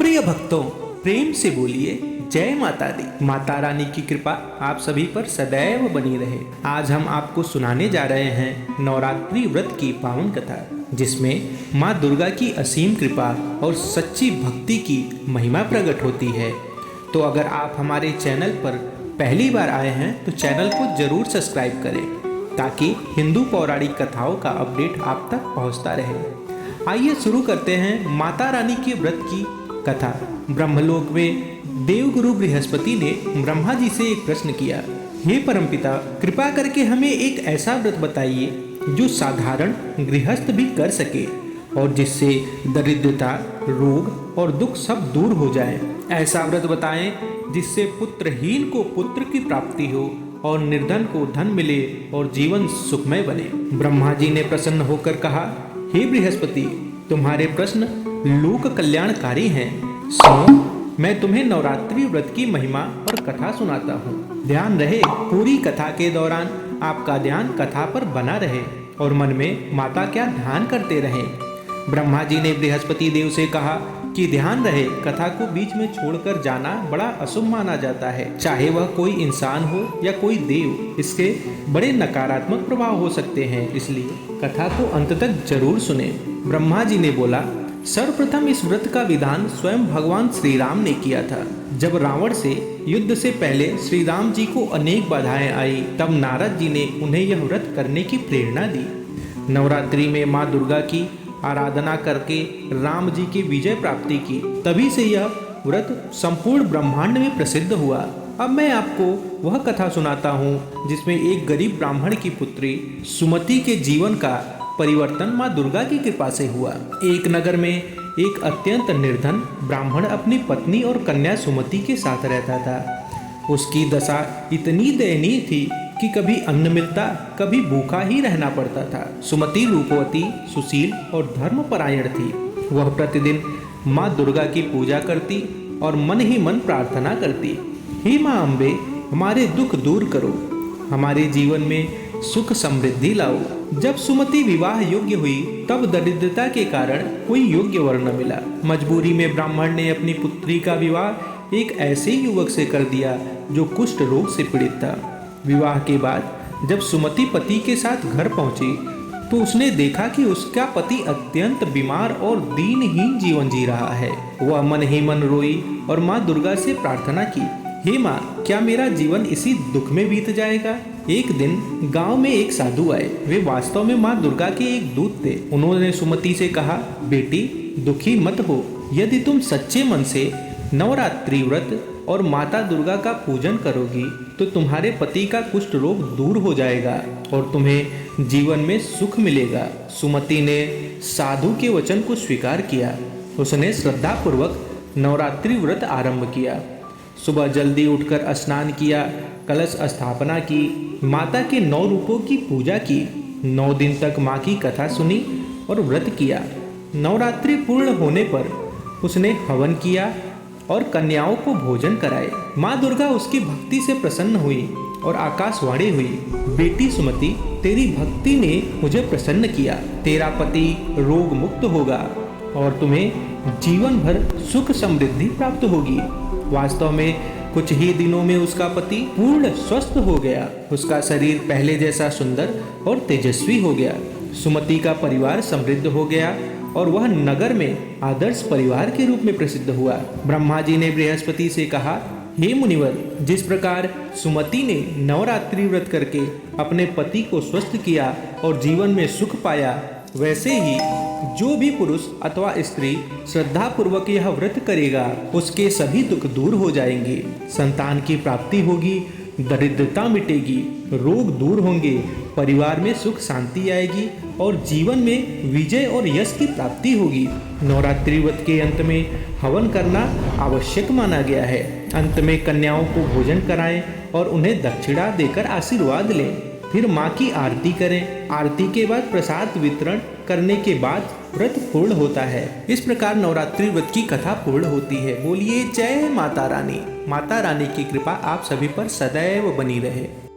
प्रिय भक्तों, प्रेम से बोलिए जय माता दी। माता रानी की कृपा आप सभी पर सदैव बनी रहे। आज हम आपको सुनाने जा रहे हैं नवरात्रि व्रत की पावन कथा, जिसमें माँ दुर्गा की असीम कृपा और सच्ची भक्ति की महिमा प्रकट होती है। तो अगर आप हमारे चैनल पर पहली बार आए हैं तो चैनल को जरूर सब्सक्राइब करें, ताकि हिंदू पौराणिक कथाओं का अपडेट आप तक पहुंचता रहे। आइए शुरू करते हैं माता रानी के व्रत की कथा। ब्रह्मलोक में देवगुरु बृहस्पति ने ब्रह्मा जी से एक प्रश्न किया, हे परमपिता, कृपा करके हमें एक ऐसा व्रत बताइए जो साधारण गृहस्थ भी कर सके और जिससे दरिद्रता, रोग और दुख सब दूर हो जाए। ऐसा व्रत बताएं जिससे पुत्रहीन को पुत्र की प्राप्ति हो और निर्धन को धन मिले और जीवन सुखमय बने। ब्रह्मा जी ने प्रसन्न होकर कहा, हे बृहस्पति, तुम्हारे प्रश्न लोक कल्याणकारी हैं। सुनो, मैं तुम्हें नवरात्रि व्रत की महिमा और कथा सुनाता हूँ। ध्यान रहे, पूरी कथा के दौरान आपका ध्यान कथा पर बना रहे और मन में माता क्या ध्यान करते रहे। ब्रह्मा जी ने बृहस्पति देव से कहा कि ध्यान रहे, कथा को बीच में छोड़कर जाना बड़ा अशुभ माना जाता है। चाहे वह कोई इंसान हो या कोई देव, इसके बड़े नकारात्मक प्रभाव हो सकते हैं, इसलिए कथा को अंत तक जरूर सुने। ब्रह्मा जी ने बोला, सर्वप्रथम इस व्रत का विधान स्वयं भगवान श्री राम ने किया था। जब रावण से युद्ध से पहले श्री राम जी को अनेक बाधाएं आई, तब नारद जी ने उन्हें यह व्रत करने की प्रेरणा दी। नवरात्रि में माँ दुर्गा की आराधना करके राम जी की विजय प्राप्ति की, तभी से यह व्रत संपूर्ण ब्रह्मांड में प्रसिद्ध हुआ। अब मैं आपको वह कथा सुनाता हूँ जिसमें एक गरीब ब्राह्मण की पुत्री सुमति के जीवन का परिवर्तन माँ दुर्गा की कृपा से हुआ। एक नगर में एक अत्यंत निर्धन ब्राह्मण अपनी पत्नी और कन्या सुमति के साथ रहता था। उसकी दशा इतनी दयनीय थी कि कभी अन्न मिलता, कभी भूखा ही रहना पड़ता था। सुमति रूपवती, सुशील और धर्मपरायण थी। वह प्रतिदिन माँ दुर्गा की पूजा करती और मन ही मन प्रार्थना करती, हे माँ अम्बे, हमारे दुख दूर करो, हमारे जीवन में सुख समृद्धि लाओ। जब सुमति विवाह योग्य हुई, तब दरिद्रता के कारण कोई योग्य वर न मिला। मजबूरी में ब्राह्मण ने अपनी पुत्री का विवाह एक ऐसे युवक से कर दिया जो कुष्ठ रोग से पीड़ित था। विवाह के बाद जब सुमति पति के साथ घर पहुंची, तो उसने देखा कि उसका पति अत्यंत बीमार और दीनहीन जीवन जी रहा है। वह मन ही मन रोई और माँ दुर्गा से प्रार्थना की, हे माँ, क्या मेरा जीवन इसी दुख में बीत जाएगा? एक दिन गांव में एक साधु आए। वे वास्तव में माँ दुर्गा के एक दूत थे। उन्होंने सुमति से कहा, बेटी, दुखी मत हो। यदि तुम सच्चे मन से नवरात्रि व्रत और माता दुर्गा का पूजन करोगी तो तुम्हारे पति का कुष्ठ रोग दूर हो जाएगा और तुम्हें जीवन में सुख मिलेगा। सुमति ने साधु के वचन को स्वीकार किया। उसने श्रद्धापूर्वक नवरात्रि व्रत आरंभ किया। सुबह जल्दी उठकर स्नान किया, कलश स्थापना की, माता के 9 रूपों की पूजा की, 9 दिन तक माँ की कथा सुनी और व्रत किया। नवरात्रि पूर्ण होने पर उसने हवन किया और कन्याओं को भोजन कराए। माँ दुर्गा उसकी भक्ति से प्रसन्न हुई और आकाशवाणी हुई, बेटी सुमति, तेरी भक्ति ने मुझे प्रसन्न किया। तेरा पति रोग मुक्त होगा और तुम्हें जीवन भर सुख समृद्धि प्राप्त होगी। वास्तव में कुछ ही दिनों में उसका पति पूर्ण स्वस्थ हो गया। उसका शरीर पहले जैसा सुंदर और तेजस्वी हो गया। सुमति का परिवार समृद्ध हो गया और वह नगर में आदर्श परिवार के रूप में प्रसिद्ध हुआ। ब्रह्मा जी ने बृहस्पति से कहा, हे मुनिवर, जिस प्रकार सुमति ने नवरात्रि व्रत करके अपने पति को स्वस्थ किया और जीवन में सुख पाया, वैसे ही जो भी पुरुष अथवा स्त्री श्रद्धा पूर्वक यह व्रत करेगा, उसके सभी दुख दूर हो जाएंगे। संतान की प्राप्ति होगी, दरिद्रता मिटेगी, रोग दूर होंगे, परिवार में सुख शांति आएगी और जीवन में विजय और यश की प्राप्ति होगी। नवरात्रि व्रत के अंत में हवन करना आवश्यक माना गया है। अंत में कन्याओं को भोजन कराएं और उन्हें दक्षिणा देकर आशीर्वाद लें। फिर माँ की आरती करें। आरती के बाद प्रसाद वितरण करने के बाद व्रत पूर्ण होता है। इस प्रकार नवरात्रि व्रत की कथा पूर्ण होती है। बोलिए जय माता रानी। माता रानी की कृपा आप सभी पर सदैव बनी रहे।